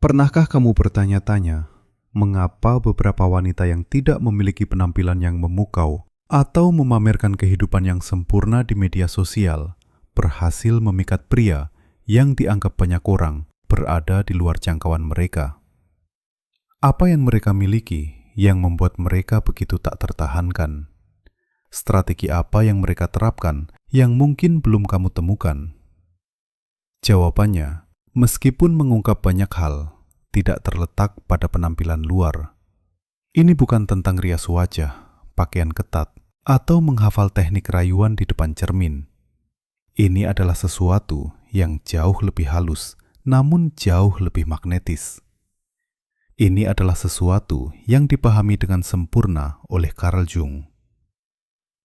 Pernahkah kamu bertanya-tanya, mengapa beberapa wanita yang tidak memiliki penampilan yang memukau atau memamerkan kehidupan yang sempurna di media sosial berhasil memikat pria yang dianggap banyak orang berada di luar jangkauan mereka? Apa yang mereka miliki yang membuat mereka begitu tak tertahankan? Strategi apa yang mereka terapkan yang mungkin belum kamu temukan? Jawabannya, meskipun mengungkap banyak hal, tidak terletak pada penampilan luar. Ini bukan tentang rias wajah, pakaian ketat, atau menghafal teknik rayuan di depan cermin. Ini adalah sesuatu yang jauh lebih halus, namun jauh lebih magnetis. Ini adalah sesuatu yang dipahami dengan sempurna oleh Carl Jung.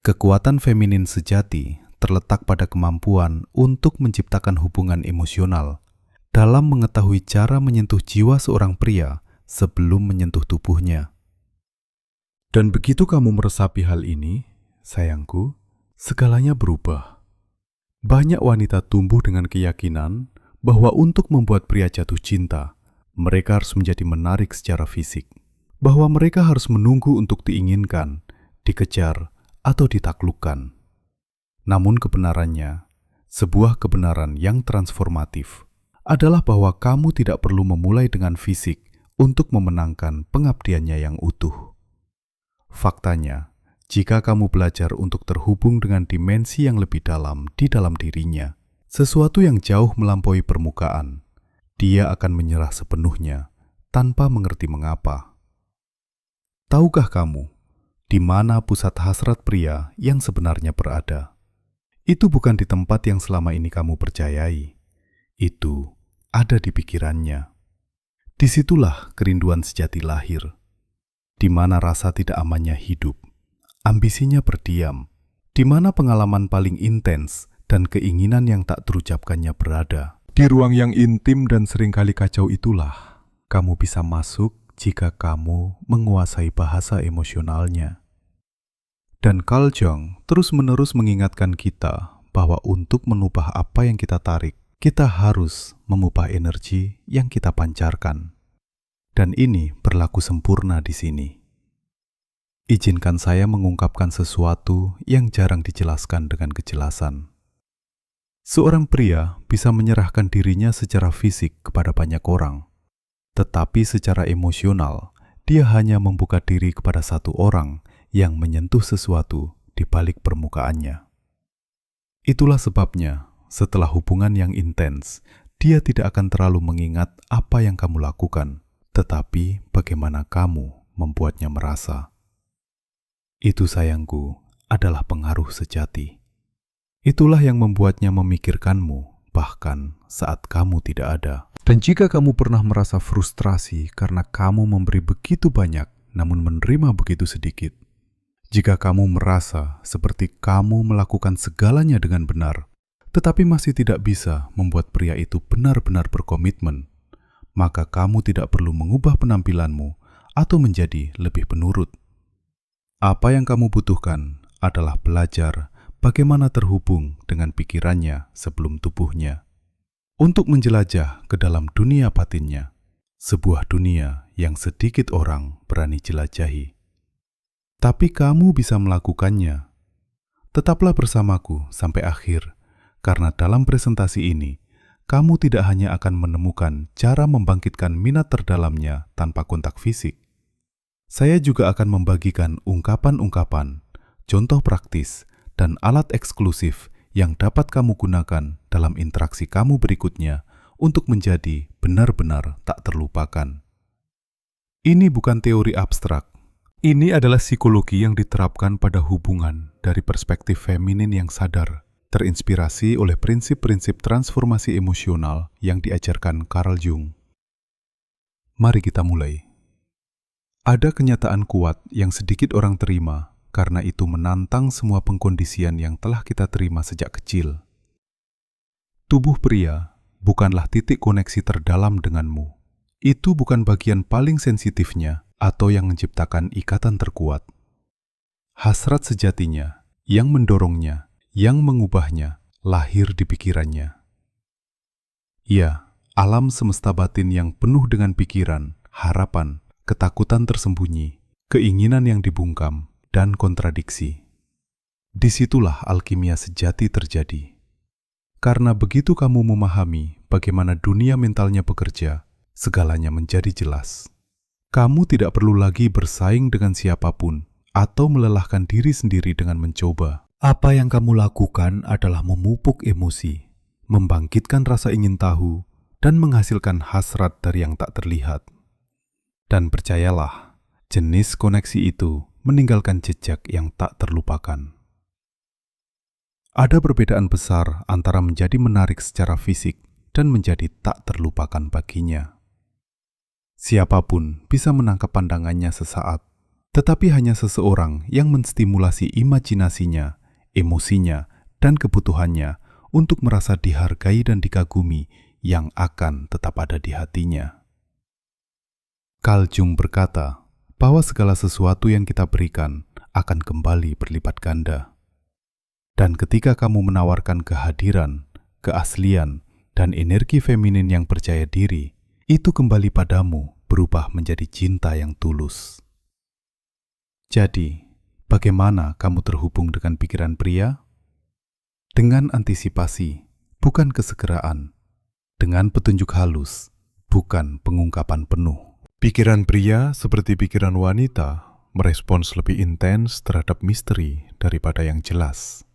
Kekuatan feminin sejati terletak pada kemampuan untuk menciptakan hubungan emosional dalam mengetahui cara menyentuh jiwa seorang pria sebelum menyentuh tubuhnya. Dan begitu kamu meresapi hal ini, sayangku, segalanya berubah. Banyak wanita tumbuh dengan keyakinan bahwa untuk membuat pria jatuh cinta, mereka harus menjadi menarik secara fisik, bahwa mereka harus menunggu untuk diinginkan, dikejar, atau ditaklukkan. Namun kebenarannya, sebuah kebenaran yang transformatif, adalah bahwa kamu tidak perlu memulai dengan fisik untuk memenangkan pengabdiannya yang utuh. Faktanya, jika kamu belajar untuk terhubung dengan dimensi yang lebih dalam di dalam dirinya, sesuatu yang jauh melampaui permukaan, dia akan menyerah sepenuhnya tanpa mengerti mengapa. Tahukah kamu, di mana pusat hasrat pria yang sebenarnya berada? Itu bukan di tempat yang selama ini kamu percayai. Itu ada di pikirannya. Disitulah kerinduan sejati lahir, di mana rasa tidak amannya hidup, ambisinya berdiam, di mana pengalaman paling intens dan keinginan yang tak terucapkannya berada. Di ruang yang intim dan seringkali kacau itulah, kamu bisa masuk jika kamu menguasai bahasa emosionalnya. Dan Carl Jung terus-menerus mengingatkan kita bahwa untuk mengubah apa yang kita tarik, kita harus mengubah energi yang kita pancarkan. Dan ini berlaku sempurna di sini. Izinkan saya mengungkapkan sesuatu yang jarang dijelaskan dengan kejelasan. Seorang pria bisa menyerahkan dirinya secara fisik kepada banyak orang, tetapi secara emosional, dia hanya membuka diri kepada satu orang yang menyentuh sesuatu di balik permukaannya. Itulah sebabnya, setelah hubungan yang intens, dia tidak akan terlalu mengingat apa yang kamu lakukan, tetapi bagaimana kamu membuatnya merasa. Itu, sayangku, adalah pengaruh sejati. Itulah yang membuatnya memikirkanmu, bahkan saat kamu tidak ada. Dan jika kamu pernah merasa frustrasi karena kamu memberi begitu banyak, namun menerima begitu sedikit, jika kamu merasa seperti kamu melakukan segalanya dengan benar, tetapi masih tidak bisa membuat pria itu benar-benar berkomitmen, maka kamu tidak perlu mengubah penampilanmu atau menjadi lebih penurut. Apa yang kamu butuhkan adalah belajar bagaimana terhubung dengan pikirannya sebelum tubuhnya, untuk menjelajah ke dalam dunia batinnya, sebuah dunia yang sedikit orang berani jelajahi. Tapi kamu bisa melakukannya. Tetaplah bersamaku sampai akhir, karena dalam presentasi ini, kamu tidak hanya akan menemukan cara membangkitkan minat terdalamnya tanpa kontak fisik. Saya juga akan membagikan ungkapan-ungkapan, contoh praktis, dan alat eksklusif yang dapat kamu gunakan dalam interaksi kamu berikutnya untuk menjadi benar-benar tak terlupakan. Ini bukan teori abstrak. Ini adalah psikologi yang diterapkan pada hubungan dari perspektif feminin yang sadar, terinspirasi oleh prinsip-prinsip transformasi emosional yang diajarkan Carl Jung. Mari kita mulai. Ada kenyataan kuat yang sedikit orang terima, karena itu menantang semua pengkondisian yang telah kita terima sejak kecil. Tubuh pria bukanlah titik koneksi terdalam denganmu. Itu bukan bagian paling sensitifnya atau yang menciptakan ikatan terkuat. Hasrat sejatinya, yang mendorongnya, yang mengubahnya, lahir di pikirannya. Ya, Alam semesta batin yang penuh dengan pikiran, harapan, ketakutan tersembunyi, keinginan yang dibungkam, dan kontradiksi. Disitulah alkimia sejati terjadi. Karena begitu kamu memahami bagaimana dunia mentalnya bekerja, segalanya menjadi jelas. Kamu tidak perlu lagi bersaing dengan siapapun atau melelahkan diri sendiri dengan mencoba. Apa yang kamu lakukan adalah memupuk emosi, membangkitkan rasa ingin tahu, dan menghasilkan hasrat dari yang tak terlihat. Dan percayalah, jenis koneksi itu meninggalkan jejak yang tak terlupakan. Ada perbedaan besar antara menjadi menarik secara fisik dan menjadi tak terlupakan baginya. Siapapun bisa menangkap pandangannya sesaat, tetapi hanya seseorang yang menstimulasi imajinasinya, emosinya, dan kebutuhannya untuk merasa dihargai dan dikagumi yang akan tetap ada di hatinya. Carl Jung berkata bahwa segala sesuatu yang kita berikan akan kembali berlipat ganda. Dan ketika kamu menawarkan kehadiran, keaslian, dan energi feminin yang percaya diri, itu kembali padamu berubah menjadi cinta yang tulus. Jadi, bagaimana kamu terhubung dengan pikiran pria? Dengan antisipasi, bukan kesegeraan. Dengan petunjuk halus, bukan pengungkapan penuh. Pikiran pria seperti pikiran wanita merespons lebih intens terhadap misteri daripada yang jelas.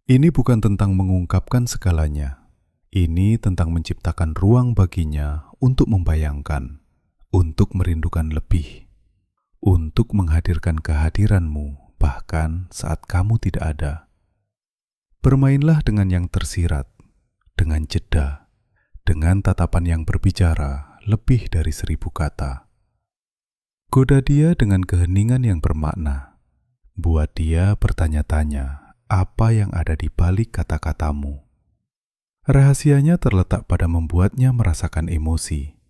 Ini bukan tentang mengungkapkan segalanya. Ini tentang menciptakan ruang baginya untuk membayangkan, untuk merindukan lebih, untuk menghadirkan kehadiranmu bahkan saat kamu tidak ada. Bermainlah dengan yang tersirat, dengan jeda, dengan tatapan yang berbicara lebih dari 1000 kata. Goda dia dengan keheningan yang bermakna. Buat dia bertanya-tanya apa yang ada di balik kata-katamu. Rahasianya terletak pada membuatnya merasakan emosi.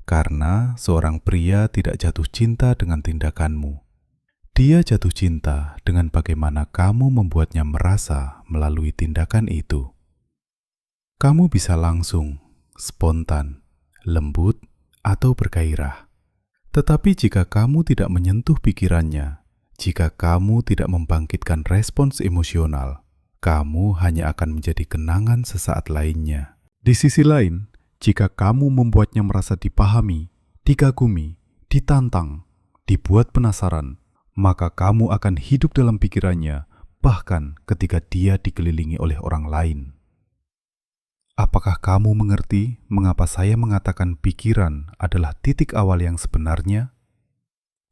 Karena seorang pria tidak jatuh cinta dengan tindakanmu. Dia jatuh cinta dengan bagaimana kamu membuatnya merasa melalui tindakan itu. Kamu bisa langsung, spontan, lembut, atau bergairah. Tetapi jika kamu tidak menyentuh pikirannya, jika kamu tidak membangkitkan respons emosional, kamu hanya akan menjadi kenangan sesaat lainnya. Di sisi lain, jika kamu membuatnya merasa dipahami, dikagumi, ditantang, dibuat penasaran, maka kamu akan hidup dalam pikirannya, bahkan ketika dia dikelilingi oleh orang lain. Apakah kamu mengerti mengapa saya mengatakan pikiran adalah titik awal yang sebenarnya?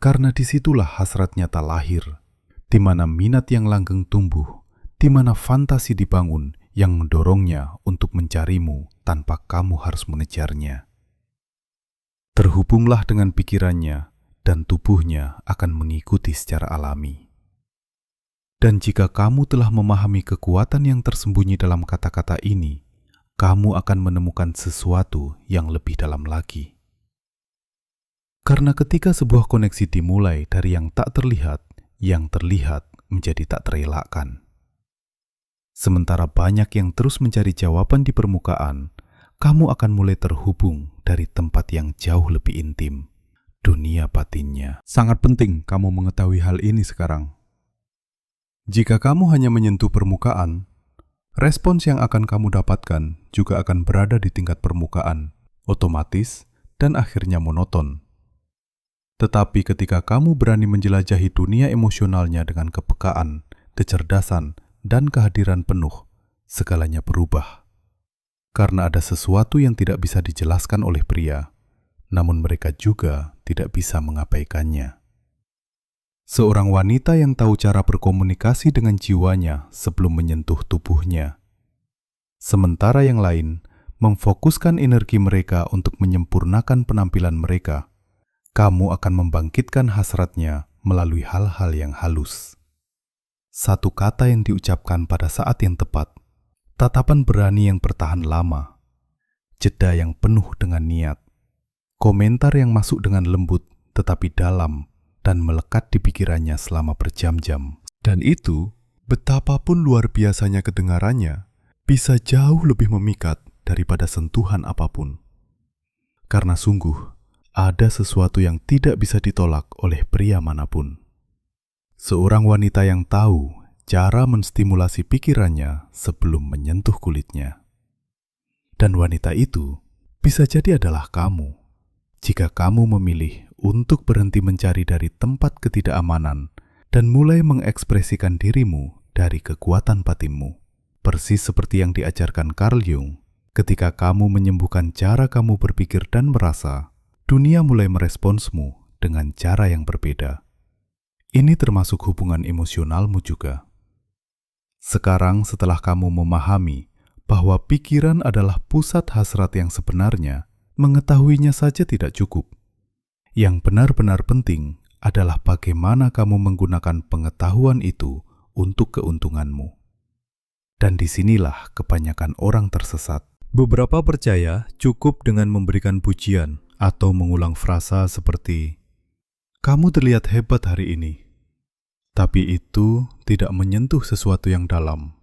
Karena disitulah hasrat nyata lahir, di mana minat yang langgeng tumbuh, di mana fantasi dibangun yang mendorongnya untuk mencarimu tanpa kamu harus mengejarnya. Terhubunglah dengan pikirannya, dan tubuhnya akan mengikuti secara alami. Dan jika kamu telah memahami kekuatan yang tersembunyi dalam kata-kata ini, kamu akan menemukan sesuatu yang lebih dalam lagi. Karena ketika sebuah koneksi dimulai dari yang tak terlihat, yang terlihat menjadi tak terelakkan. Sementara banyak yang terus mencari jawaban di permukaan, kamu akan mulai terhubung dari tempat yang jauh lebih intim, dunia batinnya. Sangat penting kamu mengetahui hal ini sekarang. Jika kamu hanya menyentuh permukaan, respons yang akan kamu dapatkan juga akan berada di tingkat permukaan, otomatis, dan akhirnya monoton. Tetapi ketika kamu berani menjelajahi dunia emosionalnya dengan kepekaan, kecerdasan, dan kehadiran penuh, segalanya berubah. Karena ada sesuatu yang tidak bisa dijelaskan oleh pria, namun mereka juga tidak bisa mengabaikannya. Seorang wanita yang tahu cara berkomunikasi dengan jiwanya sebelum menyentuh tubuhnya. Sementara yang lain memfokuskan energi mereka untuk menyempurnakan penampilan mereka. Kamu akan membangkitkan hasratnya melalui hal-hal yang halus. Satu kata yang diucapkan pada saat yang tepat, tatapan berani yang bertahan lama, jeda yang penuh dengan niat, komentar yang masuk dengan lembut tetapi dalam dan melekat di pikirannya selama berjam-jam. Dan itu, betapapun luar biasanya kedengarannya, bisa jauh lebih memikat daripada sentuhan apapun. Karena sungguh, ada sesuatu yang tidak bisa ditolak oleh pria manapun. Seorang wanita yang tahu cara menstimulasi pikirannya sebelum menyentuh kulitnya. Dan wanita itu bisa jadi adalah kamu. Jika kamu memilih untuk berhenti mencari dari tempat ketidakamanan dan mulai mengekspresikan dirimu dari kekuatan batinmu. Persis seperti yang diajarkan Carl Jung, ketika kamu menyembuhkan cara kamu berpikir dan merasa, dunia mulai meresponsmu dengan cara yang berbeda. Ini termasuk hubungan emosionalmu juga. Sekarang setelah kamu memahami bahwa pikiran adalah pusat hasrat yang sebenarnya, mengetahuinya saja tidak cukup. Yang benar-benar penting adalah bagaimana kamu menggunakan pengetahuan itu untuk keuntunganmu. Dan disinilah kebanyakan orang tersesat. Beberapa percaya cukup dengan memberikan pujian atau mengulang frasa seperti, "Kamu terlihat hebat hari ini." Tapi itu tidak menyentuh sesuatu yang dalam.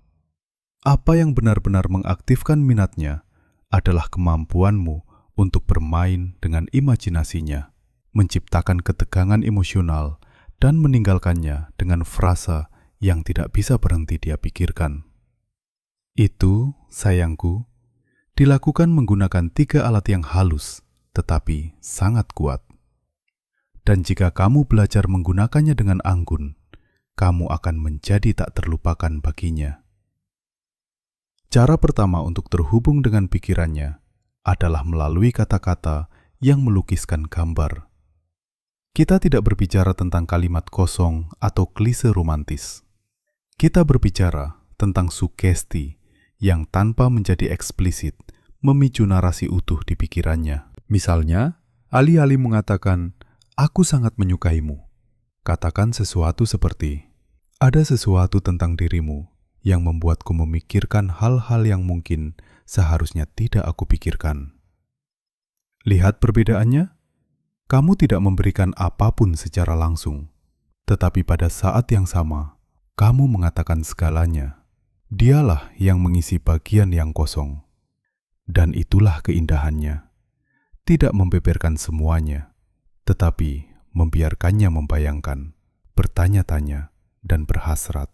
Apa yang benar-benar mengaktifkan minatnya adalah kemampuanmu untuk bermain dengan imajinasinya, menciptakan ketegangan emosional, dan meninggalkannya dengan frasa yang tidak bisa berhenti dia pikirkan. Itu, sayangku, dilakukan menggunakan 3 alat yang halus, tetapi sangat kuat. Dan jika kamu belajar menggunakannya dengan anggun, kamu akan menjadi tak terlupakan baginya. Cara pertama untuk terhubung dengan pikirannya adalah melalui kata-kata yang melukiskan gambar. Kita tidak berbicara tentang kalimat kosong atau klise romantis. Kita berbicara tentang sugesti yang tanpa menjadi eksplisit memicu narasi utuh di pikirannya. Misalnya, alih-alih mengatakan, "Aku sangat menyukaimu," katakan sesuatu seperti, "Ada sesuatu tentang dirimu yang membuatku memikirkan hal-hal yang mungkin seharusnya tidak aku pikirkan." Lihat perbedaannya? Kamu tidak memberikan apapun secara langsung, tetapi pada saat yang sama, kamu mengatakan segalanya. Dialah yang mengisi bagian yang kosong. Dan itulah keindahannya. Tidak membeberkan semuanya, tetapi membiarkannya membayangkan, bertanya-tanya, dan berhasrat.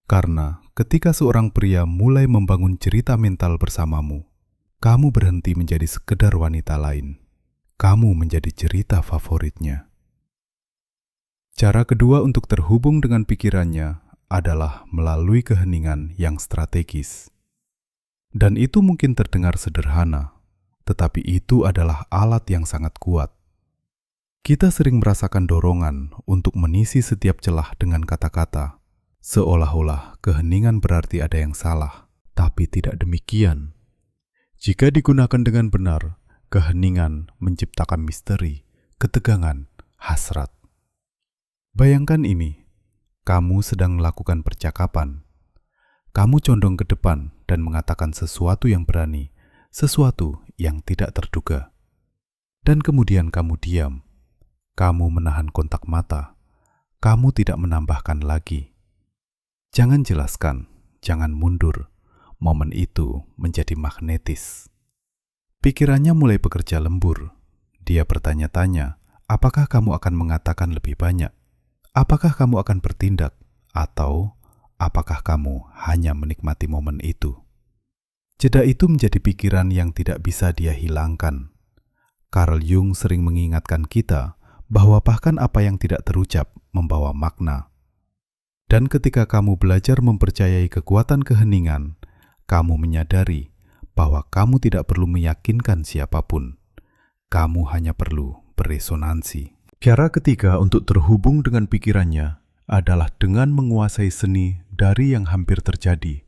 Karena ketika seorang pria mulai membangun cerita mental bersamamu, kamu berhenti menjadi sekedar wanita lain. Kamu menjadi cerita favoritnya. Cara kedua untuk terhubung dengan pikirannya adalah melalui keheningan yang strategis. Dan itu mungkin terdengar sederhana, tetapi itu adalah alat yang sangat kuat. Kita sering merasakan dorongan untuk menisi setiap celah dengan kata-kata, seolah-olah keheningan berarti ada yang salah, tapi tidak demikian. Jika digunakan dengan benar, keheningan menciptakan misteri, ketegangan, hasrat. Bayangkan ini, kamu sedang melakukan percakapan. Kamu condong ke depan dan mengatakan sesuatu yang berani, sesuatu yang tidak terduga. Dan kemudian kamu diam. Kamu menahan kontak mata. Kamu tidak menambahkan lagi. Jangan jelaskan, jangan mundur. Momen itu menjadi magnetis. Pikirannya mulai bekerja lembur. Dia bertanya-tanya, apakah kamu akan mengatakan lebih banyak? Apakah kamu akan bertindak? Atau apakah kamu hanya menikmati momen itu? Jeda itu menjadi pikiran yang tidak bisa dia hilangkan. Carl Jung sering mengingatkan kita bahwa bahkan apa yang tidak terucap membawa makna. Dan ketika kamu belajar mempercayai kekuatan keheningan, kamu menyadari bahwa kamu tidak perlu meyakinkan siapapun. Kamu hanya perlu beresonansi. Cara ketiga untuk terhubung dengan pikirannya adalah dengan menguasai seni dari yang hampir terjadi.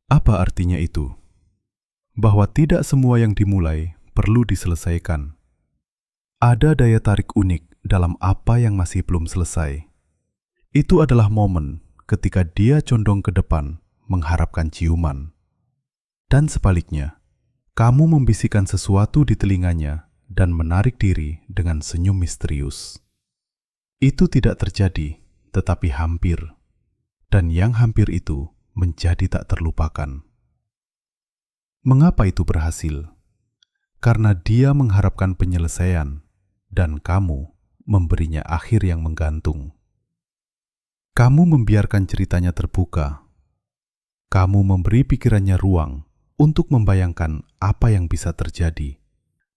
Apa artinya itu? Bahwa tidak semua yang dimulai perlu diselesaikan. Ada daya tarik unik dalam apa yang masih belum selesai. Itu adalah momen ketika dia condong ke depan mengharapkan ciuman. Dan sebaliknya, kamu membisikkan sesuatu di telinganya dan menarik diri dengan senyum misterius. Itu tidak terjadi, tetapi hampir. Dan yang hampir itu menjadi tak terlupakan. Mengapa itu berhasil? Karena dia mengharapkan penyelesaian, dan kamu memberinya akhir yang menggantung. Kamu membiarkan ceritanya terbuka. Kamu memberi pikirannya ruang untuk membayangkan apa yang bisa terjadi.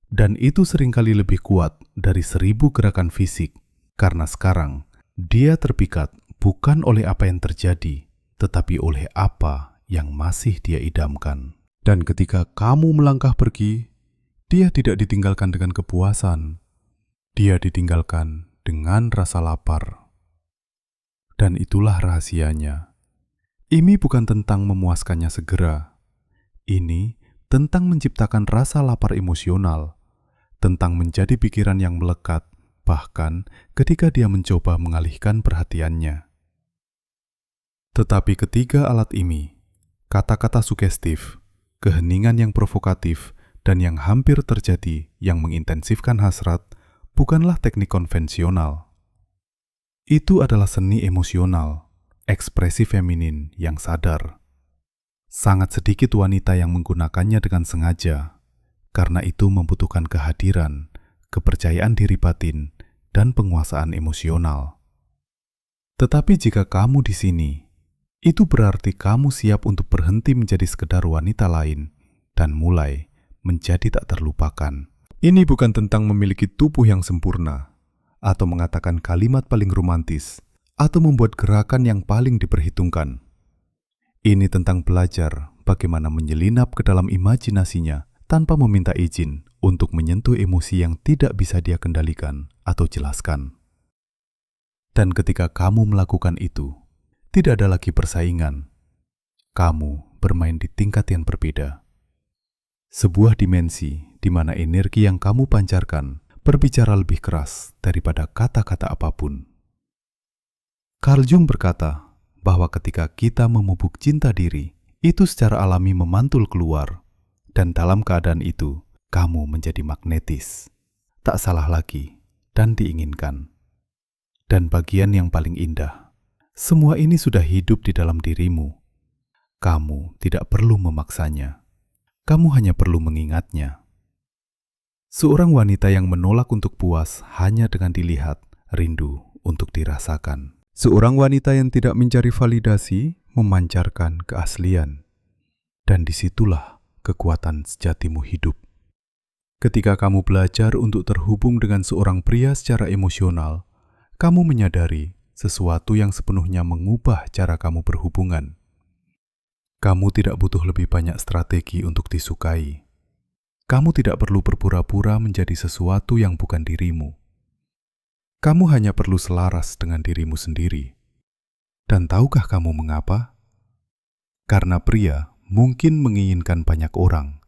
Dan itu seringkali lebih kuat dari 1000 gerakan fisik, karena sekarang dia terpikat bukan oleh apa yang terjadi, tetapi oleh apa yang masih dia idamkan. Dan ketika kamu melangkah pergi, dia tidak ditinggalkan dengan kepuasan. Dia ditinggalkan dengan rasa lapar. Dan itulah rahasianya. Ini bukan tentang memuaskannya segera. Ini tentang menciptakan rasa lapar emosional, tentang menjadi pikiran yang melekat, bahkan ketika dia mencoba mengalihkan perhatiannya. Tetapi ketiga alat ini, kata-kata sugestif, keheningan yang provokatif, dan yang hampir terjadi yang mengintensifkan hasrat, bukanlah teknik konvensional. Itu adalah seni emosional, ekspresi feminin yang sadar. Sangat sedikit wanita yang menggunakannya dengan sengaja, karena itu membutuhkan kehadiran, kepercayaan diri batin, dan penguasaan emosional. Tetapi jika kamu di sini, itu berarti kamu siap untuk berhenti menjadi sekedar wanita lain dan mulai menjadi tak terlupakan. Ini bukan tentang memiliki tubuh yang sempurna, atau mengatakan kalimat paling romantis, atau membuat gerakan yang paling diperhitungkan. Ini tentang belajar bagaimana menyelinap ke dalam imajinasinya tanpa meminta izin untuk menyentuh emosi yang tidak bisa dia kendalikan atau jelaskan. Dan ketika kamu melakukan itu, tidak ada lagi persaingan. Kamu bermain di tingkat yang berbeda. Sebuah dimensi di mana energi yang kamu pancarkan berbicara lebih keras daripada kata-kata apapun. Carl Jung berkata bahwa ketika kita memupuk cinta diri, itu secara alami memantul keluar, dan dalam keadaan itu, kamu menjadi magnetis. Tak salah lagi, dan diinginkan. Dan bagian yang paling indah, semua ini sudah hidup di dalam dirimu. Kamu tidak perlu memaksanya. Kamu hanya perlu mengingatnya. Seorang wanita yang menolak untuk puas hanya dengan dilihat, rindu untuk dirasakan. Seorang wanita yang tidak mencari validasi, memancarkan keaslian. Dan disitulah kekuatan sejatimu hidup. Ketika kamu belajar untuk terhubung dengan seorang pria secara emosional, kamu menyadari sesuatu yang sepenuhnya mengubah cara kamu berhubungan. Kamu tidak butuh lebih banyak strategi untuk disukai. Kamu tidak perlu berpura-pura menjadi sesuatu yang bukan dirimu. Kamu hanya perlu selaras dengan dirimu sendiri. Dan tahukah kamu mengapa? Karena pria mungkin menginginkan banyak orang,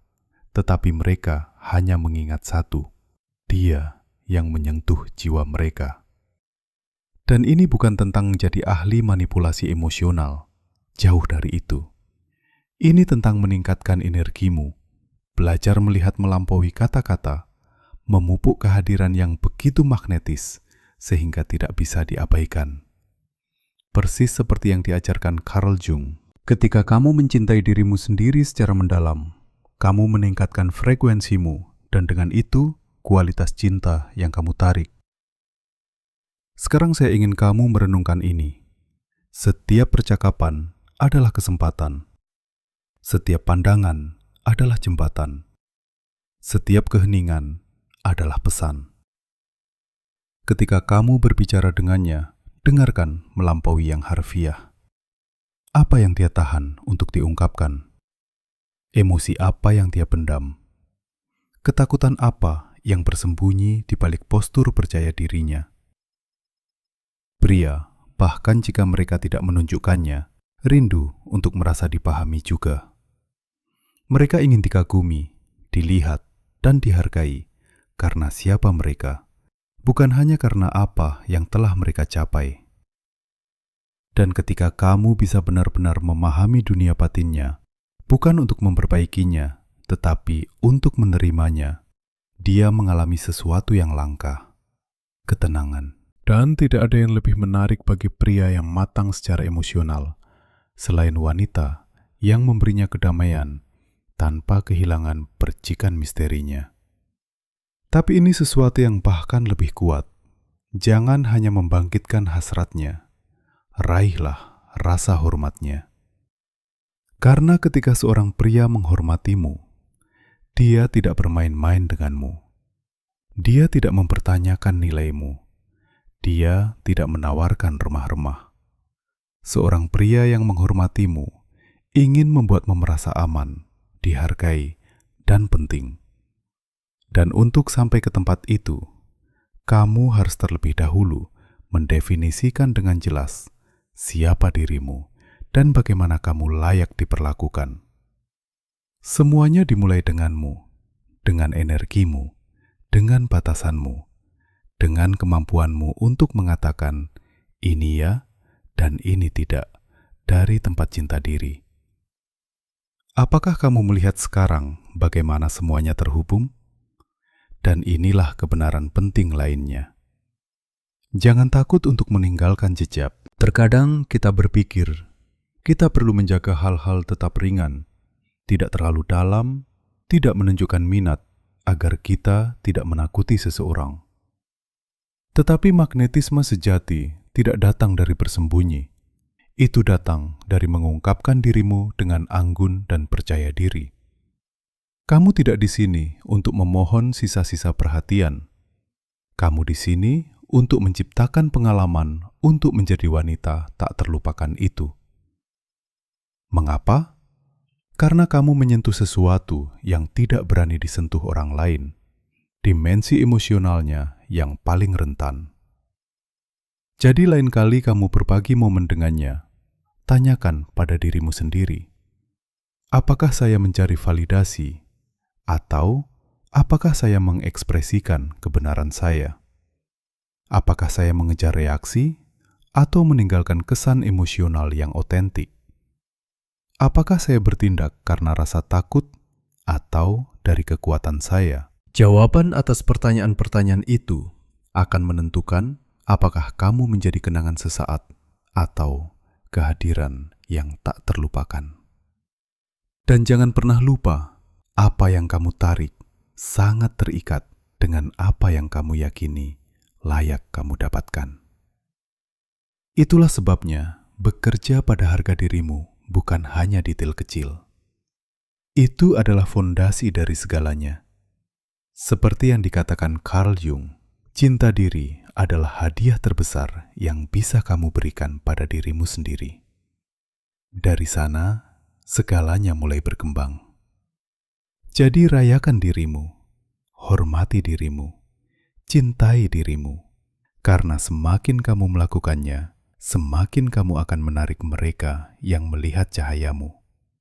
tetapi mereka hanya mengingat satu, dia yang menyentuh jiwa mereka. Dan ini bukan tentang menjadi ahli manipulasi emosional, jauh dari itu. Ini tentang meningkatkan energimu, belajar melihat melampaui kata-kata, memupuk kehadiran yang begitu magnetis, sehingga tidak bisa diabaikan. Persis seperti yang diajarkan Carl Jung. Ketika kamu mencintai dirimu sendiri secara mendalam, kamu meningkatkan frekuensimu, dan dengan itu, kualitas cinta yang kamu tarik. Sekarang saya ingin kamu merenungkan ini. Setiap percakapan adalah kesempatan. Setiap pandangan adalah jembatan. Setiap keheningan adalah pesan. Ketika kamu berbicara dengannya, dengarkan melampaui yang harfiah. Apa yang dia tahan untuk diungkapkan? Emosi apa yang dia pendam? Ketakutan apa yang bersembunyi di balik postur percaya dirinya? Pria, bahkan jika mereka tidak menunjukkannya, rindu untuk merasa dipahami juga. Mereka ingin dikagumi, dilihat, dan dihargai karena siapa mereka, bukan hanya karena apa yang telah mereka capai. Dan ketika kamu bisa benar-benar memahami dunia batinnya, bukan untuk memperbaikinya, tetapi untuk menerimanya, dia mengalami sesuatu yang langka, ketenangan. Dan tidak ada yang lebih menarik bagi pria yang matang secara emosional, selain wanita yang memberinya kedamaian, tanpa kehilangan percikan misterinya. Tapi ini sesuatu yang bahkan lebih kuat. Jangan hanya membangkitkan hasratnya, raihlah rasa hormatnya. Karena ketika seorang pria menghormatimu, dia tidak bermain-main denganmu. Dia tidak mempertanyakan nilaimu. Dia tidak menawarkan remah-remah. Seorang pria yang menghormatimu ingin membuatmu merasa aman, dihargai, dan penting. Dan untuk sampai ke tempat itu, kamu harus terlebih dahulu mendefinisikan dengan jelas siapa dirimu dan bagaimana kamu layak diperlakukan. Semuanya dimulai denganmu, dengan energimu, dengan batasanmu, dengan kemampuanmu untuk mengatakan ini ya dan ini tidak dari tempat cinta diri. Apakah kamu melihat sekarang bagaimana semuanya terhubung? Dan inilah kebenaran penting lainnya. Jangan takut untuk meninggalkan jejak. Terkadang kita berpikir, kita perlu menjaga hal-hal tetap ringan, tidak terlalu dalam, tidak menunjukkan minat, agar kita tidak menakuti seseorang. Tetapi magnetisme sejati tidak datang dari bersembunyi. Itu datang dari mengungkapkan dirimu dengan anggun dan percaya diri. Kamu tidak di sini untuk memohon sisa-sisa perhatian. Kamu di sini untuk menciptakan pengalaman untuk menjadi wanita tak terlupakan itu. Mengapa? Karena kamu menyentuh sesuatu yang tidak berani disentuh orang lain, dimensi emosionalnya yang paling rentan. Jadi lain kali kamu berbagi momen dengannya, tanyakan pada dirimu sendiri, apakah saya mencari validasi? Atau, apakah saya mengekspresikan kebenaran saya? Apakah saya mengejar reaksi atau meninggalkan kesan emosional yang otentik? Apakah saya bertindak karena rasa takut atau dari kekuatan saya? Jawaban atas pertanyaan-pertanyaan itu akan menentukan apakah kamu menjadi kenangan sesaat atau kehadiran yang tak terlupakan. Dan jangan pernah lupa, apa yang kamu tarik sangat terikat dengan apa yang kamu yakini layak kamu dapatkan. Itulah sebabnya bekerja pada harga dirimu bukan hanya detail kecil. Itu adalah fondasi dari segalanya. Seperti yang dikatakan Carl Jung, cinta diri adalah hadiah terbesar yang bisa kamu berikan pada dirimu sendiri. Dari sana, segalanya mulai berkembang. Jadi rayakan dirimu, hormati dirimu, cintai dirimu, karena semakin kamu melakukannya, semakin kamu akan menarik mereka yang melihat cahayamu,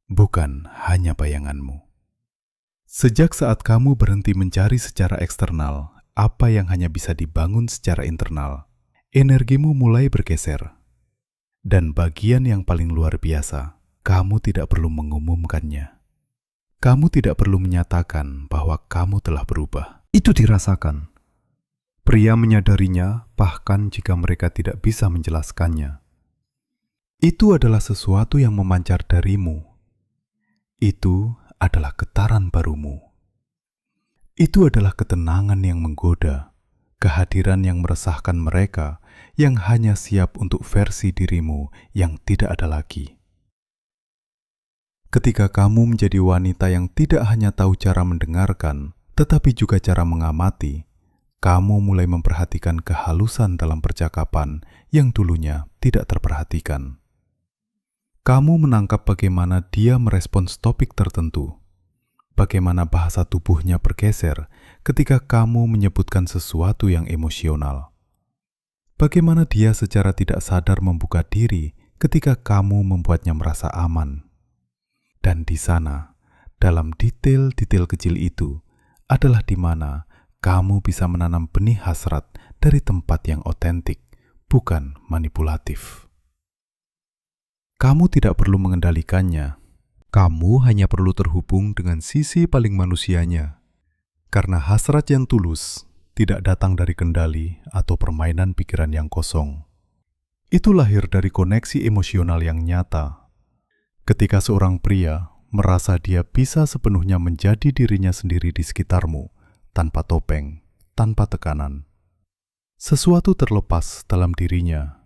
bukan hanya bayanganmu. Sejak saat kamu berhenti mencari secara eksternal apa yang hanya bisa dibangun secara internal, energimu mulai bergeser. Dan bagian yang paling luar biasa, kamu tidak perlu mengumumkannya. Kamu tidak perlu menyatakan bahwa kamu telah berubah. Itu dirasakan. Pria menyadarinya bahkan jika mereka tidak bisa menjelaskannya. Itu adalah sesuatu yang memancar darimu. Itu adalah getaran barumu. Itu adalah ketenangan yang menggoda, kehadiran yang meresahkan mereka yang hanya siap untuk versi dirimu yang tidak ada lagi. Ketika kamu menjadi wanita yang tidak hanya tahu cara mendengarkan, tetapi juga cara mengamati, kamu mulai memperhatikan kehalusan dalam percakapan yang dulunya tidak terperhatikan. Kamu menangkap bagaimana dia merespons topik tertentu, bagaimana bahasa tubuhnya bergeser ketika kamu menyebutkan sesuatu yang emosional, bagaimana dia secara tidak sadar membuka diri ketika kamu membuatnya merasa aman. Dan di sana, dalam detail-detail kecil itu, adalah di mana kamu bisa menanam benih hasrat dari tempat yang otentik, bukan manipulatif. Kamu tidak perlu mengendalikannya. Kamu hanya perlu terhubung dengan sisi paling manusianya. Karena hasrat yang tulus tidak datang dari kendali atau permainan pikiran yang kosong. Itu lahir dari koneksi emosional yang nyata. Ketika seorang pria merasa dia bisa sepenuhnya menjadi dirinya sendiri di sekitarmu, tanpa topeng, tanpa tekanan. Sesuatu terlepas dalam dirinya.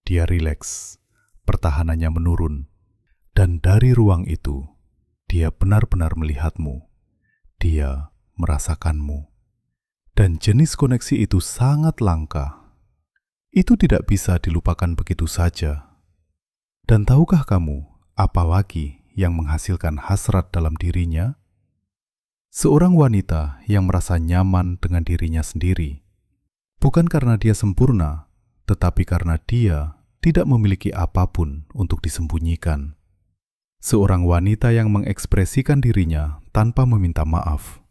Dia rileks, pertahanannya menurun, dan dari ruang itu, dia benar-benar melihatmu. Dia merasakanmu. Dan jenis koneksi itu sangat langka. Itu tidak bisa dilupakan begitu saja. Dan tahukah kamu, apa lagi yang menghasilkan hasrat dalam dirinya? Seorang wanita yang merasa nyaman dengan dirinya sendiri. Bukan karena dia sempurna, tetapi karena dia tidak memiliki apapun untuk disembunyikan. Seorang wanita yang mengekspresikan dirinya tanpa meminta maaf,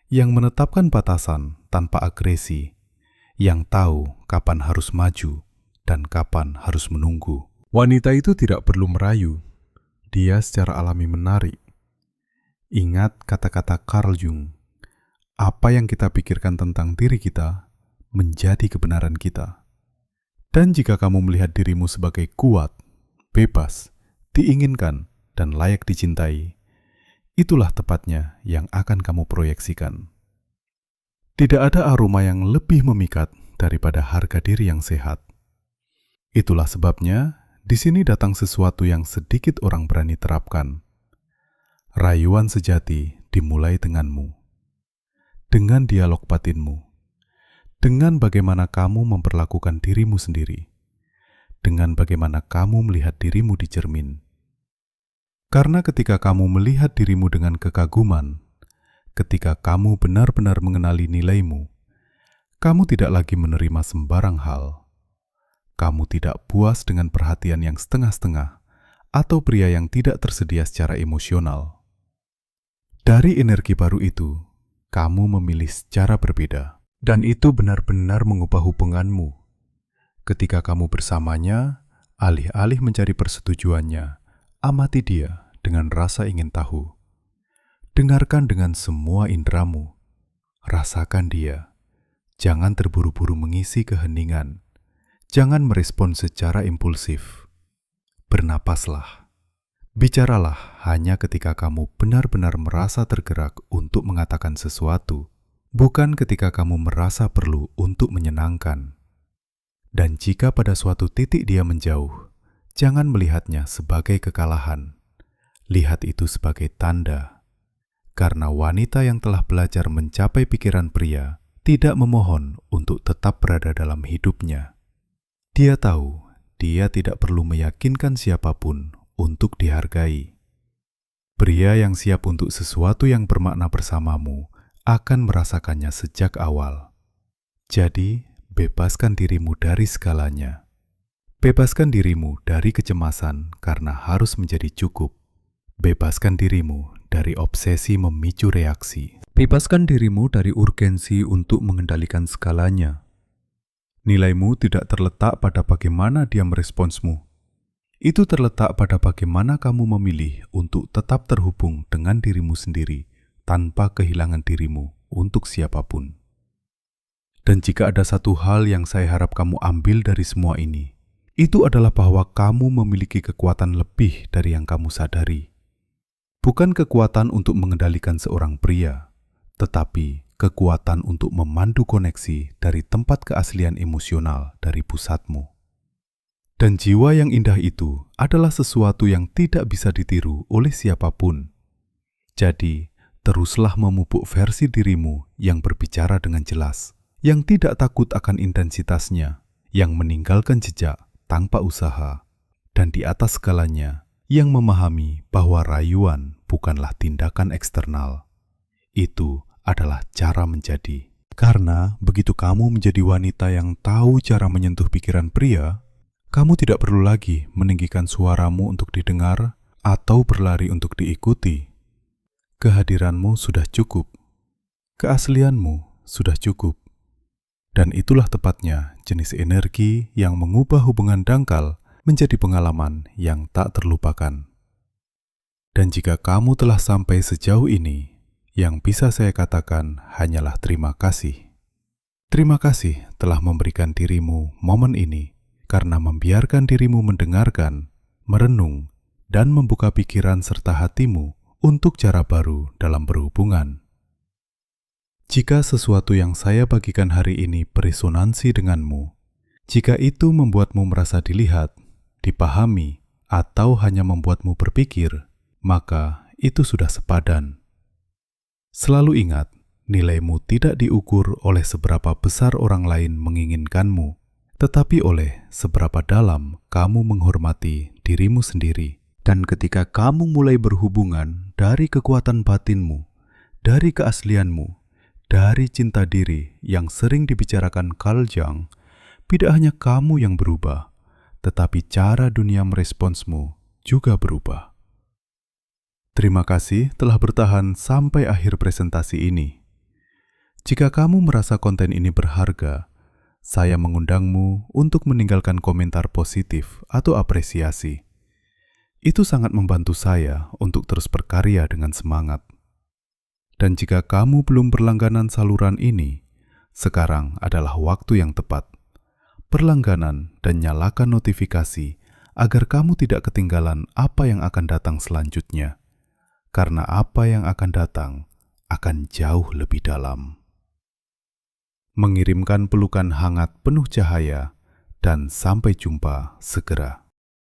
yang menetapkan batasan tanpa agresi, yang tahu kapan harus maju dan kapan harus menunggu. Wanita itu tidak perlu merayu. Dia secara alami menarik. Ingat kata-kata Carl Jung, apa yang kita pikirkan tentang diri kita menjadi kebenaran kita. Dan jika kamu melihat dirimu sebagai kuat, bebas, diinginkan, dan layak dicintai, itulah tepatnya yang akan kamu proyeksikan. Tidak ada aroma yang lebih memikat daripada harga diri yang sehat. Itulah sebabnya di sini datang sesuatu yang sedikit orang berani terapkan. Rayuan sejati dimulai denganmu, dengan dialog batinmu, dengan bagaimana kamu memperlakukan dirimu sendiri, dengan bagaimana kamu melihat dirimu di cermin. Karena ketika kamu melihat dirimu dengan kekaguman, ketika kamu benar-benar mengenali nilaimu, kamu tidak lagi menerima sembarang hal. Kamu tidak puas dengan perhatian yang setengah-setengah atau pria yang tidak tersedia secara emosional. Dari energi baru itu, kamu memilih secara berbeda. Dan itu benar-benar mengubah hubunganmu. Ketika kamu bersamanya, alih-alih mencari persetujuannya, amati dia dengan rasa ingin tahu. Dengarkan dengan semua indramu. Rasakan dia. Jangan terburu-buru mengisi keheningan. Jangan merespon secara impulsif. Bernapaslah. Bicaralah hanya ketika kamu benar-benar merasa tergerak untuk mengatakan sesuatu, bukan ketika kamu merasa perlu untuk menyenangkan. Dan jika pada suatu titik dia menjauh, jangan melihatnya sebagai kekalahan. Lihat itu sebagai tanda. Karena wanita yang telah belajar mencapai pikiran pria tidak memohon untuk tetap berada dalam hidupnya. Dia tahu dia tidak perlu meyakinkan siapapun untuk dihargai. Pria yang siap untuk sesuatu yang bermakna bersamamu akan merasakannya sejak awal. Jadi, bebaskan dirimu dari segalanya. Bebaskan dirimu dari kecemasan karena harus menjadi cukup. Bebaskan dirimu dari obsesi memicu reaksi. Bebaskan dirimu dari urgensi untuk mengendalikan segalanya. Nilaimu tidak terletak pada bagaimana dia meresponsmu. Itu terletak pada bagaimana kamu memilih untuk tetap terhubung dengan dirimu sendiri tanpa kehilangan dirimu untuk siapapun. Dan jika ada satu hal yang saya harap kamu ambil dari semua ini, itu adalah bahwa kamu memiliki kekuatan lebih dari yang kamu sadari. Bukan kekuatan untuk mengendalikan seorang pria, tetapi kekuatan untuk memandu koneksi dari tempat keaslian emosional dari pusatmu. Dan jiwa yang indah itu adalah sesuatu yang tidak bisa ditiru oleh siapapun. Jadi, teruslah memupuk versi dirimu yang berbicara dengan jelas, yang tidak takut akan intensitasnya, yang meninggalkan jejak tanpa usaha, dan di atas segalanya, yang memahami bahwa rayuan bukanlah tindakan eksternal. Itu adalah cara menjadi. Karena begitu kamu menjadi wanita yang tahu cara menyentuh pikiran pria, kamu tidak perlu lagi meninggikan suaramu untuk didengar atau berlari untuk diikuti. Kehadiranmu sudah cukup. Keaslianmu sudah cukup. Dan itulah tepatnya jenis energi yang mengubah hubungan dangkal menjadi pengalaman yang tak terlupakan. Dan jika kamu telah sampai sejauh ini, yang bisa saya katakan hanyalah terima kasih. Terima kasih telah memberikan dirimu momen ini, karena membiarkan dirimu mendengarkan, merenung, dan membuka pikiran serta hatimu untuk cara baru dalam berhubungan. Jika sesuatu yang saya bagikan hari ini beresonansi denganmu, jika itu membuatmu merasa dilihat, dipahami, atau hanya membuatmu berpikir, maka itu sudah sepadan. Selalu ingat, nilaimu tidak diukur oleh seberapa besar orang lain menginginkanmu, tetapi oleh seberapa dalam kamu menghormati dirimu sendiri. Dan ketika kamu mulai berhubungan dari kekuatan batinmu, dari keaslianmu, dari cinta diri yang sering dibicarakan Carl Jung, tidak hanya kamu yang berubah, tetapi cara dunia meresponsmu juga berubah. Terima kasih telah bertahan sampai akhir presentasi ini. Jika kamu merasa konten ini berharga, saya mengundangmu untuk meninggalkan komentar positif atau apresiasi. Itu sangat membantu saya untuk terus berkarya dengan semangat. Dan jika kamu belum berlangganan saluran ini, sekarang adalah waktu yang tepat. Berlangganan dan nyalakan notifikasi agar kamu tidak ketinggalan apa yang akan datang selanjutnya. Karena apa yang akan datang akan jauh lebih dalam. Mengirimkan pelukan hangat penuh cahaya dan sampai jumpa segera.